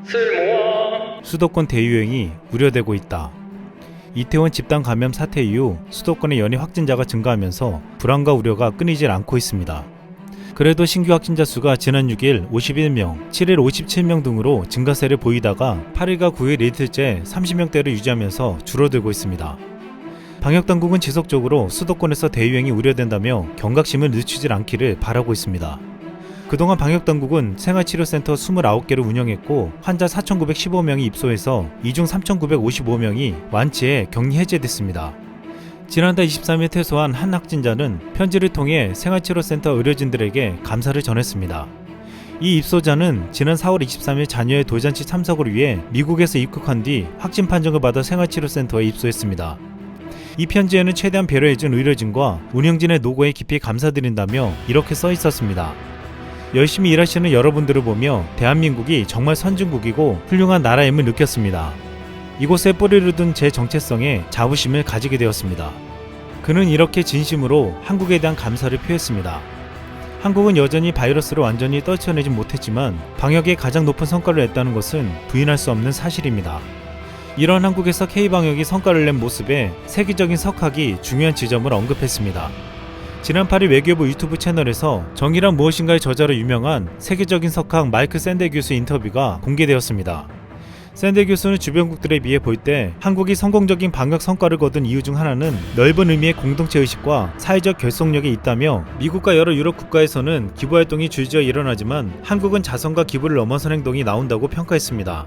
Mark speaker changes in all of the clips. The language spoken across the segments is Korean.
Speaker 1: 쓸모아
Speaker 2: 수도권 대유행이 우려되고 있다. 이태원 집단 감염 사태 이후 수도권의 연일 확진자가 증가하면서 불안과 우려가 끊이질 않고 있습니다. 그래도 신규 확진자 수가 지난 6일 51명, 7일 57명 등으로 증가세를 보이다가 8일과 9일 이틀째 30명대를 유지하면서 줄어들고 있습니다. 방역당국은 지속적으로 수도권에서 대유행이 우려된다며 경각심을 늦추질 않기를 바라고 있습니다. 그동안 방역당국은 생활치료센터 29개를 운영했고 환자 4,915명이 입소해서 이 중 3,955명이 완치해 격리 해제됐습니다. 지난달 23일 퇴소한 한 확진자는 편지를 통해 생활치료센터 의료진들에게 감사를 전했습니다. 이 입소자는 지난 4월 23일 자녀의 돌잔치 참석을 위해 미국에서 입국한 뒤 확진 판정을 받아 생활치료센터에 입소했습니다. 이 편지에는 최대한 배려해준 의료진과 운영진의 노고에 깊이 감사드린다며 이렇게 써 있었습니다. 열심히 일하시는 여러분들을 보며 대한민국이 정말 선진국이고 훌륭한 나라임을 느꼈습니다. 이곳에 뿌리를 둔 제 정체성에 자부심을 가지게 되었습니다. 그는 이렇게 진심으로 한국에 대한 감사를 표했습니다. 한국은 여전히 바이러스를 완전히 떨쳐내지 못했지만 방역에 가장 높은 성과를 냈다는 것은 부인할 수 없는 사실입니다. 이런 한국에서 K방역이 성과를 낸 모습에 세계적인 석학이 중요한 지점을 언급했습니다. 지난 8일 외교부 유튜브 채널에서 정의란 무엇인가의 저자로 유명한 세계적인 석학 마이크 샌델 교수 인터뷰가 공개되었습니다. 샌델 교수는 주변국들에 비해 볼 때 한국이 성공적인 방역 성과를 거둔 이유 중 하나는 넓은 의미의 공동체 의식과 사회적 결속력이 있다며 미국과 여러 유럽 국가에서는 기부활동이 줄지어 일어나지만 한국은 자선과 기부를 넘어선 행동이 나온다고 평가했습니다.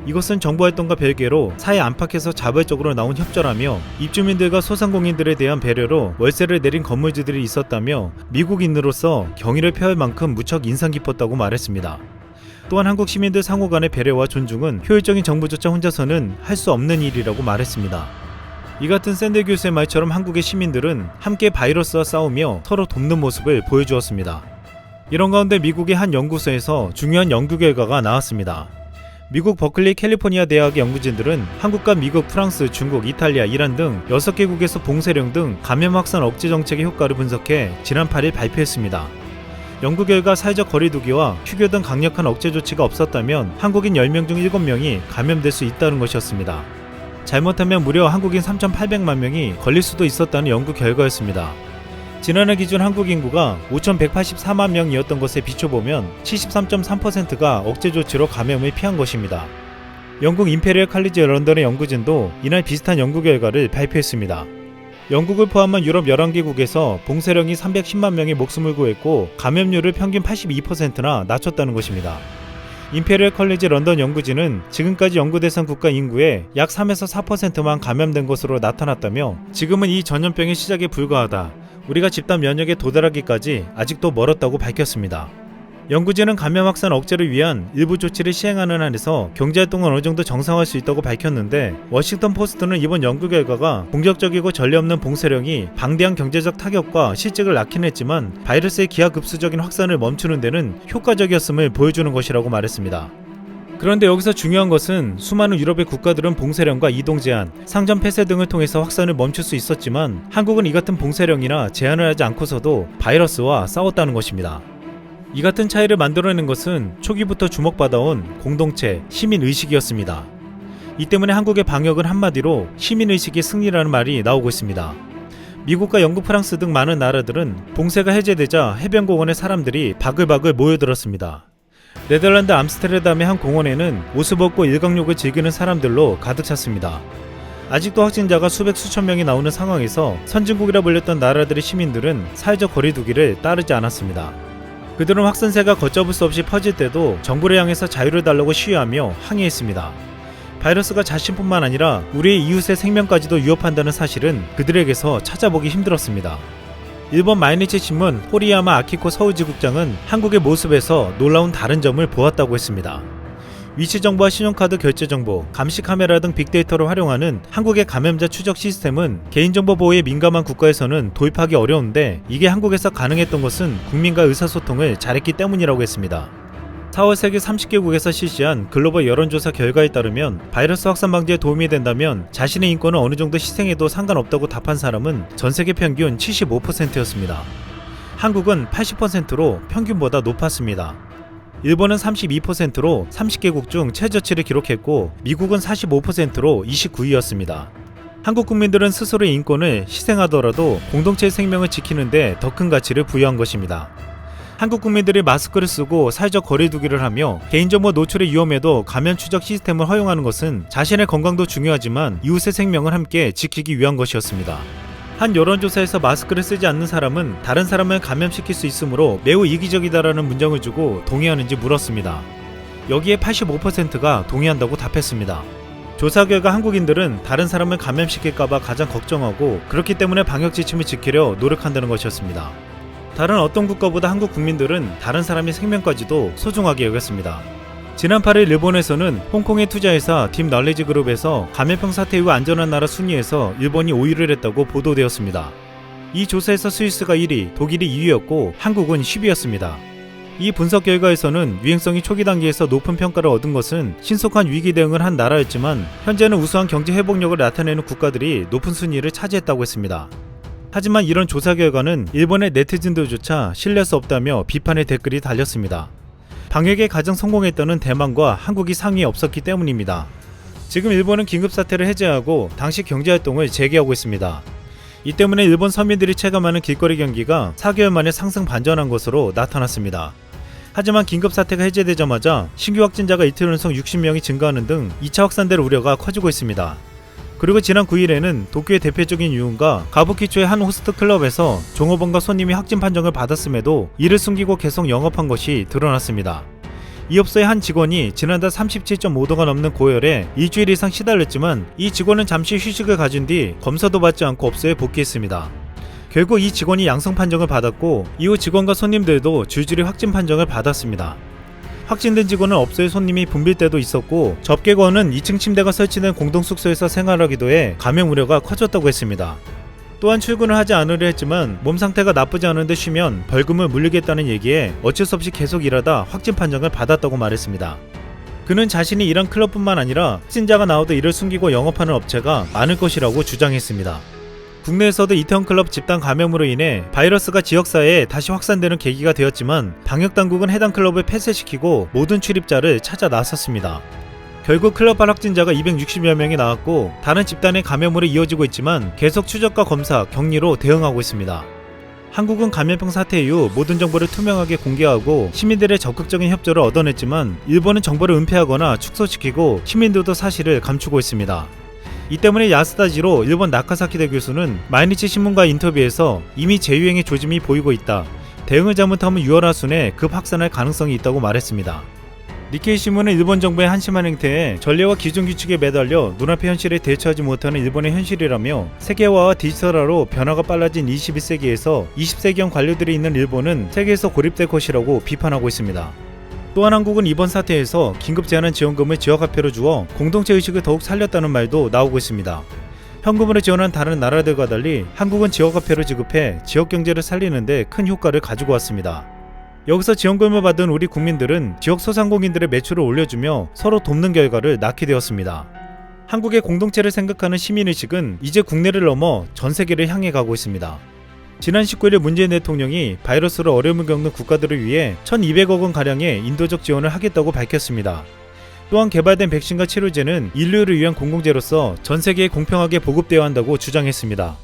Speaker 2: 이것은 정부활동과 별개로 사회 안팎에서 자발적으로 나온 협조라며 입주민들과 소상공인들에 대한 배려로 월세를 내린 건물주들이 있었다며 미국인으로서 경의를 표할 만큼 무척 인상 깊었다고 말했습니다. 또한 한국 시민들 상호 간의 배려와 존중은 효율적인 정부조차 혼자서는 할 수 없는 일이라고 말했습니다. 이 같은 샌델 교수의 말처럼 한국의 시민들은 함께 바이러스와 싸우며 서로 돕는 모습을 보여주었습니다. 이런 가운데 미국의 한 연구소에서 중요한 연구 결과가 나왔습니다. 미국 버클리 캘리포니아 대학의 연구진들은 한국과 미국, 프랑스, 중국, 이탈리아, 이란 등 6개국에서 봉쇄령 등 감염 확산 억제 정책의 효과를 분석해 지난 8일 발표했습니다. 연구 결과 사회적 거리두기와 휴교 등 강력한 억제 조치가 없었다면 한국인 10명 중 7명이 감염될 수 있다는 것이었습니다. 잘못하면 무려 한국인 3,800만 명이 걸릴 수도 있었다는 연구 결과였습니다. 지난해 기준 한국 인구가 5,184만 명이었던 것에 비춰보면 73.3%가 억제 조치로 감염을 피한 것입니다. 영국 임페리얼 칼리지 런던의 연구진도 이날 비슷한 연구 결과를 발표했습니다. 영국을 포함한 유럽 11개국에서 봉쇄령이 310만 명의 목숨을 구했고 감염률을 평균 82%나 낮췄다는 것입니다. 임페리얼 컬리지 런던 연구진은 지금까지 연구 대상 국가 인구의 약 3에서 4%만 감염된 것으로 나타났다며 지금은 이 전염병의 시작에 불과하다. 우리가 집단 면역에 도달하기까지 아직도 멀었다고 밝혔습니다. 연구진은 감염 확산 억제를 위한 일부 조치를 시행하는 한에서 경제활동은 어느 정도 정상화할 수 있다고 밝혔는데 워싱턴 포스트는 이번 연구 결과가 공격적이고 전례 없는 봉쇄령이 방대한 경제적 타격과 실직을 낳긴 했지만 바이러스의 기하급수적인 확산을 멈추는 데는 효과적이었음을 보여주는 것이라고 말했습니다. 그런데 여기서 중요한 것은 수많은 유럽의 국가들은 봉쇄령과 이동 제한, 상점 폐쇄 등을 통해서 확산을 멈출 수 있었지만 한국은 이 같은 봉쇄령이나 제한을 하지 않고서도 바이러스와 싸웠다는 것입니다. 이 같은 차이를 만들어낸 것은 초기부터 주목받아온 공동체, 시민의식이었습니다. 이 때문에 한국의 방역은 한마디로 시민의식의 승리라는 말이 나오고 있습니다. 미국과 영국, 프랑스 등 많은 나라들은 봉쇄가 해제되자 해변공원에 사람들이 바글바글 모여들었습니다. 네덜란드 암스테르담의 한 공원에는 옷을 벗고 일광욕을 즐기는 사람들로 가득 찼습니다. 아직도 확진자가 수백 수천 명이 나오는 상황에서 선진국이라 불렸던 나라들의 시민들은 사회적 거리두기를 따르지 않았습니다. 그들은 확산세가 걷잡을 수 없이 퍼질 때도 정부를 향해서 자유를 달라고 시위하며 항의했습니다. 바이러스가 자신뿐만 아니라 우리의 이웃의 생명까지도 위협한다는 사실은 그들에게서 찾아보기 힘들었습니다. 일본 마이니치 신문 호리야마 아키코 서울지국장은 한국의 모습에서 놀라운 다른 점을 보았다고 했습니다. 위치정보와 신용카드 결제정보, 감시 카메라 등 빅데이터를 활용하는 한국의 감염자 추적 시스템은 개인정보 보호에 민감한 국가에서는 도입하기 어려운데 이게 한국에서 가능했던 것은 국민과 의사소통을 잘했기 때문이라고 했습니다. 4월 세계 30개국에서 실시한 글로벌 여론조사 결과에 따르면 바이러스 확산 방지에 도움이 된다면 자신의 인권을 어느 정도 희생해도 상관없다고 답한 사람은 전세계 평균 75%였습니다. 한국은 80%로 평균보다 높았습니다. 일본은 32%로 30개국 중 최저치를 기록했고 미국은 45%로 29위였습니다. 한국 국민들은 스스로의 인권을 희생하더라도 공동체의 생명을 지키는데 더 큰 가치를 부여한 것입니다. 한국 국민들이 마스크를 쓰고 사회적 거리두기를 하며 개인정보 노출의 위험에도 감염 추적 시스템을 허용하는 것은 자신의 건강도 중요하지만 이웃의 생명을 함께 지키기 위한 것이었습니다. 한 여론조사에서 마스크를 쓰지 않는 사람은 다른 사람을 감염시킬 수 있으므로 매우 이기적이다라는 문장을 주고 동의하는지 물었습니다. 여기에 85%가 동의한다고 답했습니다. 조사 결과 한국인들은 다른 사람을 감염시킬까봐 가장 걱정하고 그렇기 때문에 방역 지침을 지키려 노력한다는 것이었습니다. 다른 어떤 국가보다 한국 국민들은 다른 사람의 생명까지도 소중하게 여겼습니다. 지난 8일 일본에서는 홍콩의 투자회사 딥널리지 그룹에서 감염병 사태 이후 안전한 나라 순위에서 일본이 5위를 했다고 보도되었습니다. 이 조사에서 스위스가 1위, 독일이 2위였고 한국은 10위였습니다. 이 분석 결과에서는 유행성이 초기 단계에서 높은 평가를 얻은 것은 신속한 위기 대응을 한 나라였지만 현재는 우수한 경제 회복력을 나타내는 국가들이 높은 순위를 차지했다고 했습니다. 하지만 이런 조사 결과는 일본의 네티즌들조차 신뢰할 수 없다며 비판의 댓글이 달렸습니다. 방역에 가장 성공했다는 대만과 한국이 상위에 없었기 때문입니다. 지금 일본은 긴급사태를 해제하고 당시 경제활동을 재개하고 있습니다. 이 때문에 일본 서민들이 체감하는 길거리 경기가 4개월 만에 상승 반전한 것으로 나타났습니다. 하지만 긴급사태가 해제되자마자 신규 확진자가 이틀 연속 60명이 증가하는 등 2차 확산될 우려가 커지고 있습니다. 그리고 지난 9일에는 도쿄의 대표적인 유흥가 가부키초의 한 호스트 클럽에서 종업원과 손님이 확진 판정을 받았음에도 이를 숨기고 계속 영업한 것이 드러났습니다. 이 업소의 한 직원이 지난달 37.5도가 넘는 고열에 일주일 이상 시달렸지만 이 직원은 잠시 휴식을 가진 뒤 검사도 받지 않고 업소에 복귀했습니다. 결국 이 직원이 양성 판정을 받았고 이후 직원과 손님들도 줄줄이 확진 판정을 받았습니다. 확진된 직원은 업소에 손님이 붐빌 때도 있었고 접객원은 2층 침대가 설치된 공동숙소에서 생활하기도 해 감염 우려가 커졌다고 했습니다. 또한 출근을 하지 않으려 했지만 몸 상태가 나쁘지 않은데 쉬면 벌금을 물리겠다는 얘기에 어쩔 수 없이 계속 일하다 확진 판정을 받았다고 말했습니다. 그는 자신이 일한 클럽뿐만 아니라 확진자가 나와도 이를 숨기고 영업하는 업체가 많을 것이라고 주장했습니다. 국내에서도 이태원 클럽 집단 감염으로 인해 바이러스가 지역사회에 다시 확산되는 계기가 되었지만 방역당국은 해당 클럽을 폐쇄시키고 모든 출입자를 찾아 나섰습니다. 결국 클럽발 확진자가 260여 명이 나왔고 다른 집단의 감염으로 이어지고 있지만 계속 추적과 검사, 격리로 대응하고 있습니다. 한국은 감염병 사태 이후 모든 정보를 투명하게 공개하고 시민들의 적극적인 협조를 얻어냈지만 일본은 정보를 은폐하거나 축소시키고 시민들도 사실을 감추고 있습니다. 이 때문에 야스다지로 일본 나카사키대 교수는 마이니치 신문과 인터뷰에서 이미 재유행의 조짐이 보이고 있다. 대응을 잘못하면 6월 하순에 급 확산할 가능성이 있다고 말했습니다. 니케이 신문은 일본 정부의 한심한 행태에 전례와 기존 규칙에 매달려 눈앞의 현실에 대처하지 못하는 일본의 현실이라며 세계화와 디지털화로 변화가 빨라진 21세기에서 20세기형 관료들이 있는 일본은 세계에서 고립될 것이라고 비판하고 있습니다. 또한 한국은 이번 사태에서 긴급 재난 지원금을 지역화폐로 주어 공동체 의식을 더욱 살렸다는 말도 나오고 있습니다. 현금으로 지원한 다른 나라들과 달리 한국은 지역화폐로 지급해 지역 경제를 살리는데 큰 효과를 가지고 왔습니다. 여기서 지원금을 받은 우리 국민들은 지역 소상공인들의 매출을 올려주며 서로 돕는 결과를 낳게 되었습니다. 한국의 공동체를 생각하는 시민의식은 이제 국내를 넘어 전 세계를 향해 가고 있습니다. 지난 19일 문재인 대통령이 바이러스로 어려움을 겪는 국가들을 위해 1,200억 원가량의 인도적 지원을 하겠다고 밝혔습니다. 또한 개발된 백신과 치료제는 인류를 위한 공공재로서 전 세계에 공평하게 보급되어야 한다고 주장했습니다.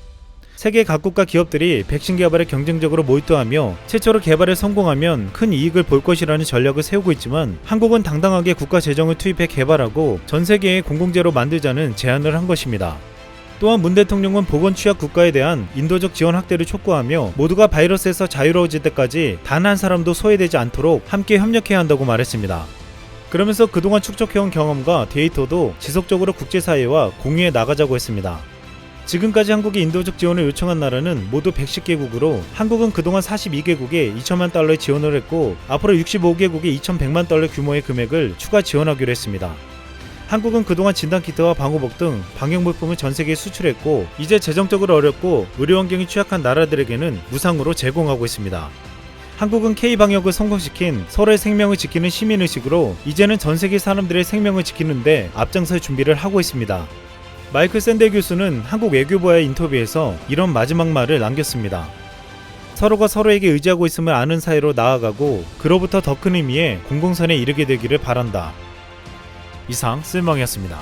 Speaker 2: 세계 각국과 기업들이 백신 개발에 경쟁적으로 몰두하며 최초로 개발에 성공하면 큰 이익을 볼 것이라는 전략을 세우고 있지만 한국은 당당하게 국가 재정을 투입해 개발하고 전 세계의 공공재로 만들자는 제안을 한 것입니다. 또한 문 대통령은 보건 취약 국가에 대한 인도적 지원 확대를 촉구하며 모두가 바이러스에서 자유로워질 때까지 단 한 사람도 소외되지 않도록 함께 협력해야 한다고 말했습니다. 그러면서 그동안 축적해온 경험과 데이터도 지속적으로 국제사회와 공유해 나가자고 했습니다. 지금까지 한국이 인도적 지원을 요청한 나라는 모두 110개국으로 한국은 그동안 42개국에 2천만 달러의 지원을 했고 앞으로 65개국에 2,100만 달러 규모의 금액을 추가 지원하기로 했습니다. 한국은 그동안 진단키트와 방호복 등 방역물품을 전 세계에 수출했고 이제 재정적으로 어렵고 의료 환경이 취약한 나라들에게는 무상으로 제공하고 있습니다. 한국은 K방역을 성공시킨 서로의 생명을 지키는 시민의식으로 이제는 전 세계 사람들의 생명을 지키는데 앞장설 준비를 하고 있습니다. 마이클 샌델 교수는 한국 외교부와의 인터뷰에서 이런 마지막 말을 남겼습니다. 서로가 서로에게 의지하고 있음을 아는 사이로 나아가고 그로부터 더 큰 의미의 공공선에 이르게 되기를 바란다. 이상 쓸멍이었습니다.